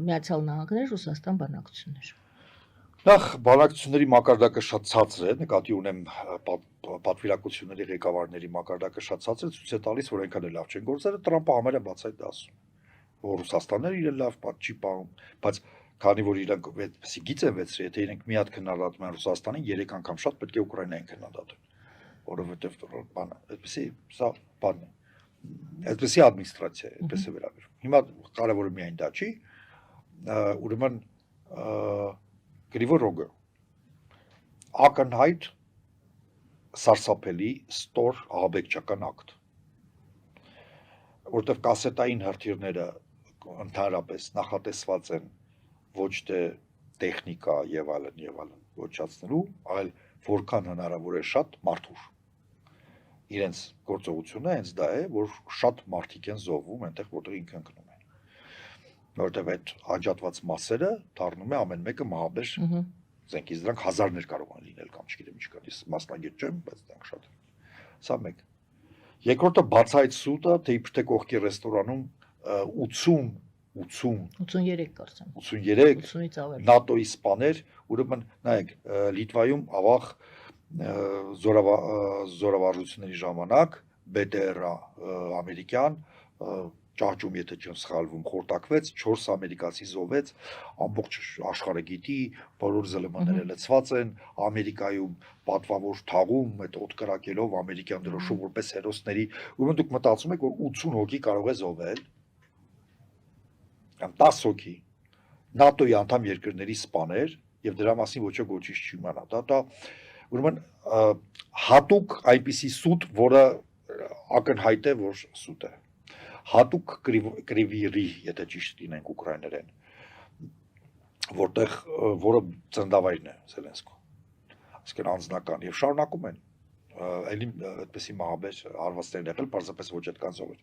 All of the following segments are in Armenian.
Միացյալ Նահանգներ, Ռուսաստան բանակցություններ։ Նախ բանակցությունների մակարդակը շատ ցածր է, նկատի ունեմ պատվիրակությունների ղեկավարների մակարդակը շատ ցածր է, ցույց է տալիս, որ այնքան էլ լավ չեն գործերը, Տրամպը համարյա բացայտ է ասում, որ Ռուսաստանն իրեն լավ պատ չի պահում, բայց քանի որ իրանք այդպեսի գիծ են վեցրել, եթե իրենք մի հատ քննադատում են Ռուսաստանին, 3 անգամ շատ պետք է Ուկրաինային քննադատեն, որովհետև բանը, այդպեսի սա բան է, այդպեսի ադմինիստրացիա է, այդպես է վերաբերվում։ Հիմա կարևորը միայն դա չի, ուրեմն Գրիգոր ակնհայտ սարսափելի ստոր ահաբեկչական ակտ, որտեղ կասետային հրթիռները ընդհանրապես նախատեսված են ոչ թե տեխնիկա եւ այլն ոչնչացնելու, այլ որքան հնարավոր է շատ մարդուր։ Իրենց գործողությունը հենց դա է, որ շատ մարդիկ են զոհվում այնտեղ, որտեղ ինքը ընկնում են։ Որտեղ այդ անջատված մասերը դառնում է ամեն մեկը մահաբեր զենքից, դրանք հազարներ կարող են լինել կամ չգիտեմ ինչքան, ես մասնագետ չեմ, բայց դրանք շատ են։ Սա մեկ։ Երկրորդը բացայց սուտը, թե իբր թե կողքի ռեստորանում 83 կարծեմ։ 83 նատոյի սպաներ, ուրեմն նայեք, Լիտվայում ավաղ զորավարժությունների ժամանակ BTR ամերիկյան ճաճում, եթե չեմ սխալվում, խորտակվեց, 4 ամերիկացի զոհվեց, ամբողջ աշխարհը գիտի, բոլոր ԶԼՄ-ները լցված են, Ամերիկայում պատվավոր թաղում, այդ օդկրակելով ամերիկյան դրոշով որպես հերոսների, ուրեմն դուք մտածում եք, որ 80 հոգի կարող է զոհվել, կամ 10 հոգի, ՆԱՏՕ-ի անդամ երկրների սպաներ, եւ դրա մասին ոչ ոք ոչինչ չի իմանա, դա ուրեմն հատուկ այնպիսի սուտ, որը ակնհայտ է, որ սուտ է, հատուկ կրիվիրի, եթե ճիշտ լինենք ուկրաիներեն, որտեղ որը ծննդավայրն է Զելենսկու, այսինքն անձնական, եւ շարունակում են, այլի այդպեսի մահաբեր հարվածներ եղել, պարզապես ոչ այդքան զոհեր,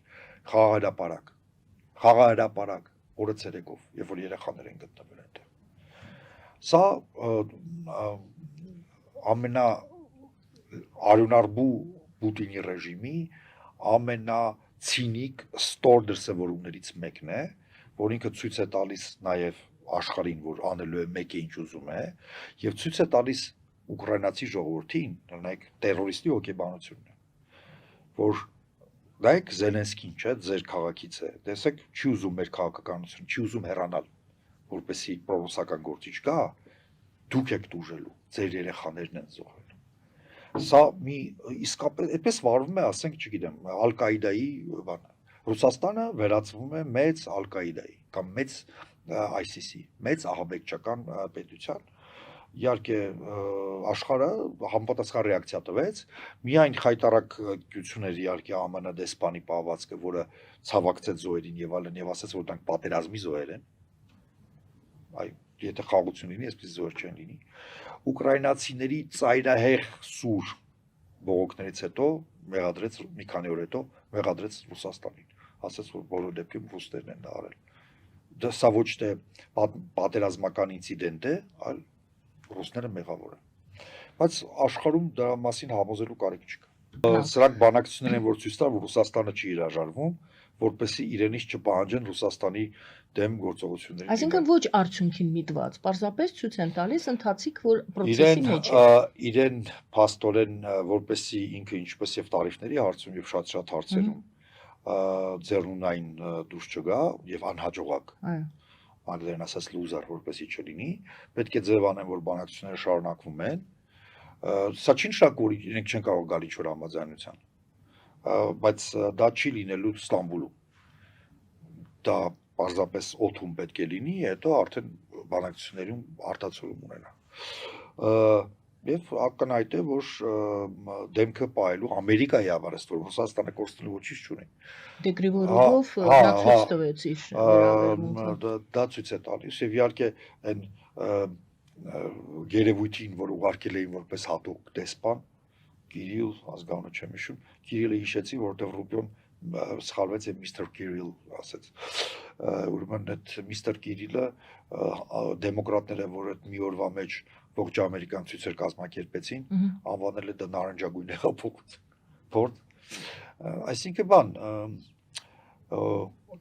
խաղահրապարակ, օրը ցերեկով, երբ որ երեխաներ են գտնվել այնտեղ, սա ամենա արյունարբու Պուտինի ռեժիմի ամենացինիկ ստոր դրսևորումներից մեկն է, որ ինքը ցույց է տալիս նաև աշխարհին, որ անելու է մեկը ինչ ուզում է, եւ ցույց է տալիս ուկրաինացի ժողովրդին, նայեք տերորիստի հոգեբանությունն է, որ նայեք Զելենսկին, չէ, ձեր քաղաքից է, տեսեք, չի ուզում մեր քաղաքականություն, չի ուզում հեռանալ, որպեսի պրոռուսական գործիչ գա, դուք եք դուժելու, ձեր երեխաներն են զոհել։ Սա մի իսկապես այդպես վարվում է, ասենք, չգիտեմ, Ալ-Կաիդայի բանը։ Ռուսաստանը վերածվում է մեծ Ալ-Կաիդայի կամ մեծ ISIS-ի, մեծ ահաբեկչական պետության։ Իհարկե աշխարհը համապատասխան ռեակցիա տվեց, միայն խայտարակություն էր իհարկե ԱՄՆ դեսպանի պահվածքը, որը ցավակցեց զոհերին եւ այլն եւ ասաց, որ դրանք պատերազմի զոհեր են։ Այ եթե խաղաղություն լինի, այսպես զոհեր չեն լինի։ Ուկրաինացիների ծայրահեղ սուր բողոքներից հետո մեղադրեց մի քանի օր հետո մեղադրեց Ռուսաստանին, ասաց, որ բոլոր դեպքում ռուսներն են դա արել։ Դա սա ոչ թե պատերազմական ինցիդենտ է, այլ ռուսները մեղավոր են։ Բայց աշխարհում դրա մասին համոզելու կարիք չկա։ Սրանք բանակցություններ են, որ ցույց տան, որ Ռուսաստանը չի հրաժարվում, որպեսզի իրենից չպահանջեն Ռուսաստանի դեմ գործողությունների։ Այսինքն ոչ արդյունքին միտված, պարզապես ցույց են տալիս ընթացիկ, որ process-ի մեջ է։ Իրեն փաստորեն, որպեսզի ինքը ինչպես եւ տարիֆների հարցում եւ շատ հարցերում ձեռնունայն դուրս չգա եւ անհաջողակ։ Անգլերեն ասած loser, որպեսզի չլինի, պետք է ձևանեն, որ բանակցությունները շարունակվում են։ Սա չի նշանակում, որ իրենք չեն կարող գալ ինչ-որ համաձայնության, բայց դա չի լինելու Ստամբուլում, դա պարզապես օդում պետք է լինի, հետո արդեն բանակցություններում արտացոլում ունենա, եւ ակնհայտ է, որ դեմքը պահելու Ամերիկայի ավարես, որ Ռուսաստանը կորցնելու ոչինչ չունի։ Դե Գրիգորով նա ցույց տվեց իր վերաբերմունքը, դա ցույց է տալիս, եւ իհարկե այն գերեվույթին, որ ուղարկել էին որպես հատուկ դեսպան, Կիրիլ, ազգանունը չեմ հիշում, Կիրիլը հիշեցի, որտեղ Ռուբիոն սխալվեց եւ Միսթր Կիրիլ ասեց։ Ուրեմն այդ Միսթր Կիրիլը դեմոկրատները, որ այդ մի օրվա մեջ ողջ ամերիկան ցույցեր կազմակերպեցին, անվանել է դա նարնջագույն հեղափոխություն։ Այսինքն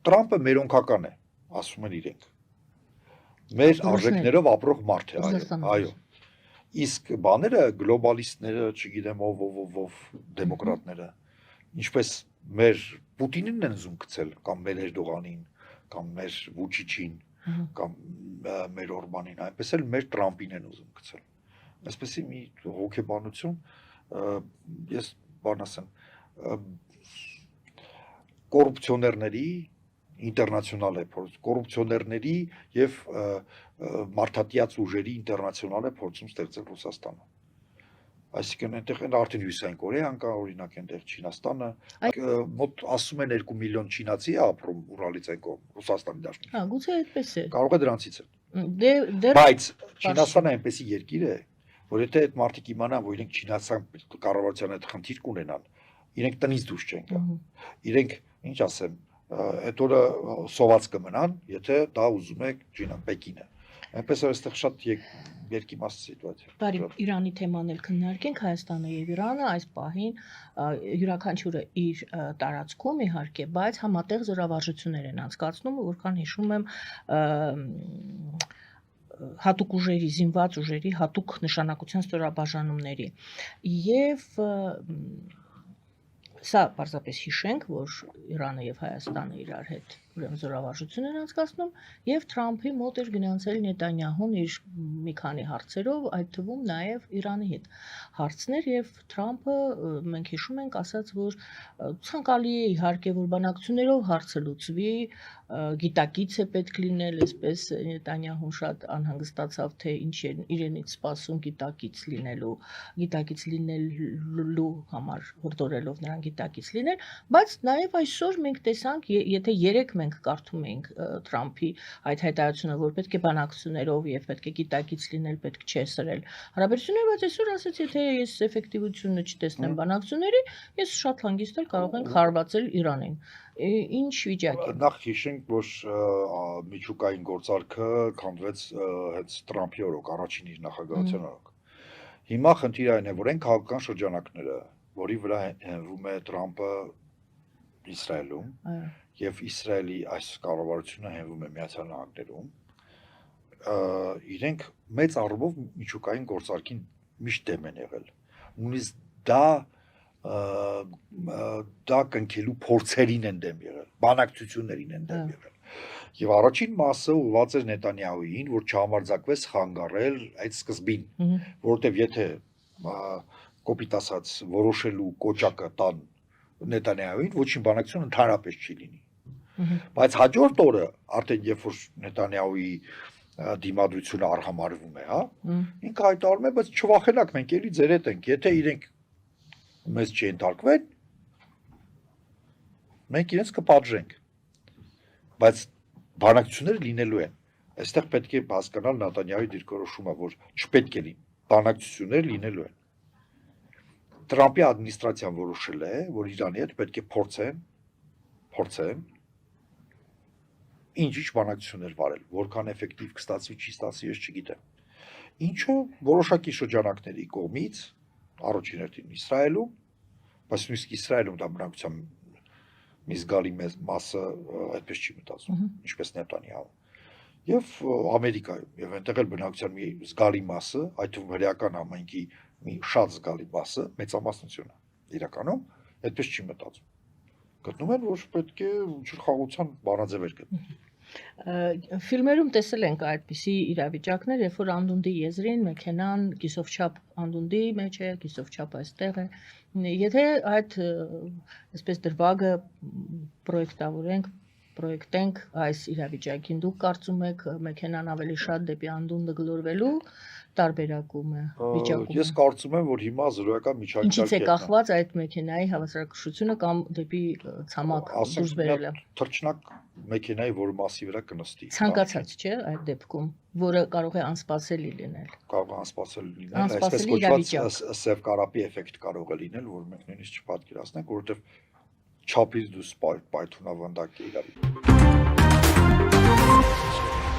Տրամպը մերոնքական է, ասում են իրենք։ մեր արժեքներով ապրող մարդ է, Ռուսաստանում։ այո։ Իսկ բաները գլոբալիստները, չգիտեմ ով դեմոկրատները, ինչպես մեր Պուտինին են ուզում գցել, կամ մեր Էրդողանին, կամ մեր Վուչիչին, կամ մեր Օրբանին, այնպես էլ մեր Տրամպին են ուզում գցել։ Այսպեսի մի հոգեբանություն, ես բան ասեմ, կոռուպցիոներների ինտերնացիոնալ է, կոռուպցիոներների եւ մարդատիաց ուժերի ինտերնացիոնալ է փորձում ստեղծել Ռուսաստանը։ Այսինքն այնտեղ արդեն Հյուսիսային Կորեան կա, օրինակ այնտեղ Չինաստանը, մոտ ասում են 2 միլիոն չինացի է ապրում Ուրալից այն կողմ, Ռուսաստանի դաշտում։ Հա, գուցե այդպես է։ Կարող է դրանցից է։ Դեռ Բայց Չինաստանը այնպեսի երկիր է, որ եթե այդ մարդիկ իմանան, որ իրենք Չինաստան կառավարության հետ խնդիր կունենան, իրենք տնից դուրս չեն գա։ Իրենք, ինչ ասեմ, այդ օրը սոված կմնան, եթե դա ուզում է Պեկինը։ Այնպես որ այստեղ շատ երկիմաստ սիտուացիա։ Բարի Իրանի թեման էլ քննարկենք, Հայաստանը եւ Իրանը այս պահին յուրաքանչյուրը իր տարածքում իհարկե, բայց համատեղ զորավարժություններ են անցկացնում, որքան հիշում եմ հատուկ ուժերի, զինված ուժերի հատուկ նշանակության ստորաբաժանումների եւ սա պարզապես հիշենք, որ Իրանը եւ Հայաստանը իրար հետ ուրեմն զորավարժություն են անցկացնում եւ Թրամփի մոտ էր գնացել Նետանյահուն իր մի քանի հարցերով, այդ թվում նաեւ Իրանի հետ հարցներ եւ Թրամփը մենք հիշում ենք ասաց, որ ցանկալի է իհարկե որ բանակցություններով հարցը լուծվի, գիտակից է պետք լինել, այսպես Նետանյահուն շատ անհանգստացավ, թե ինչ է իրենից սպասում գիտակից լինելու համար հորդորելով նրան գիտակից լինել, բայց նաև այսօր մենք տեսանք, եթե երեք մենք կարդում էինք Թրամփի այդ հայտարարությունը, որ պետք է բանակցություններով եւ պետք է գիտակից լինել, պետք չէ սրել հարաբերությունները, բայց այսօր ասաց, եթե ես էֆեկտիվությունը չտեսնեմ բանակցությունների, ես շատ հանգիստ էլ կարող ենք հարվածել Իրանին։ Ինչ վիճակ է։ Նախ հիշենք, որ միջուկային գործարքը քանդվեց հենց Թրամփի օրոք, առաջին իր նախագահության օրոք։ Հիմա խնդիրը այն է, որ այն քաղաքական շրջանակները, որի վրա հենվում է Թրամփը Իսրայելում, եւ Իսրայելի այս կառավարությունը հենվում է Միացյալ Նահանգներում, իրենք մեծ առումով միջուկային գործարքին միշտ դեմ են եղել։ Նույնիսկ դա կնքելու փորձերին են դեմ եղել, բանակցություններին են դեմ եղել։ Եվ առաջին մասը ուղղված էր Նետանյահուին, որ չհամարձակվեց խանգարել այդ սկզբին, որովհետև եթե կոպիտ ասած որոշելու կոճակը տան Նետանյահուին, ոչինչ բանակցություն ընդհանրապես չի լինի։ Բայց հաջորդ օրը, արդեն երբ որ Նետանյահուի դիմադրությունը արհամարվում է, հա, ինքը հայտարարում է, բայց չվախենաք, մենք էլի ձեր հետ ենք, եթե իրենք մեզ չենթարկվեն, մենք իրենց կպատժենք։ Բայց բանակցությունները լինելու են։ Այստեղ պետք է հասկանալ Նետանյահուի դիրքորոշումը, որ չպետք է լինի, բանակցություններ լինելու են։ Թրամփի ադմինիստրացիան որոշել է, որ Իրանի հետ պետք է փորձեն ինչ բանակցություններ վարել, որքան էֆեկտիվ կստացվի, չի ստացվի, ես չգիտեմ։ Ինչը որոշակի շրջանակների կողմից առաջին հերթին Իսրայելում, բայց նույնիսկ Իսրայելում դա բնակության մի զգալի մասը այդպես չի մտածում, ինչպես Նետանյահու։ Եվ Ամերիկայում, եւ այնտեղ էլ բնակության մի զգալի մասը, այդ թվում հրեական համայնքի մի շատ զգալի մասը, մեծամասնությունը իրականում այդպես չի մտածում։ Գտնում են, որ պետք է ինչ-որ խաղաղության բանաձևեր գտնել։ Ֆիլմերում տեսել ենք այդպիսի իրավիճակներ, երբ որ անդունդի եզրին մեքենան կիսովչափ անդունդի մեջ է, կիսովչափ այստեղ է։ Եթե այդ այսպես դրվագը պրոյեկտենք այս իրավիճակին, դուք կարծում եք մեքենան ավելի շատ դեպի անդունդը գլորվելու տարբերակում է վիճակում։ Ես կարծում եմ, որ հիմա զրոյական միջակայքի Ինչից է կախված այդ մեքենայի հավասարակշռությունը կամ դեպի ցամաք դուրս բերելը։ Թռչնակ մեքենայի, որ մասի վրա կնստի։ Ցանկացած, չէ, այդ դեպքում, որը կարող է անսպասելի լինել։ Կարող է անսպասելի լինել, այսպես կոչված սև կարապի էֆեկտ կարող է լինել, որ մենք նույնիսկ չպատկերացնենք, որովհետև չափից դուրս պայթունավանդակ է իրավիճակը։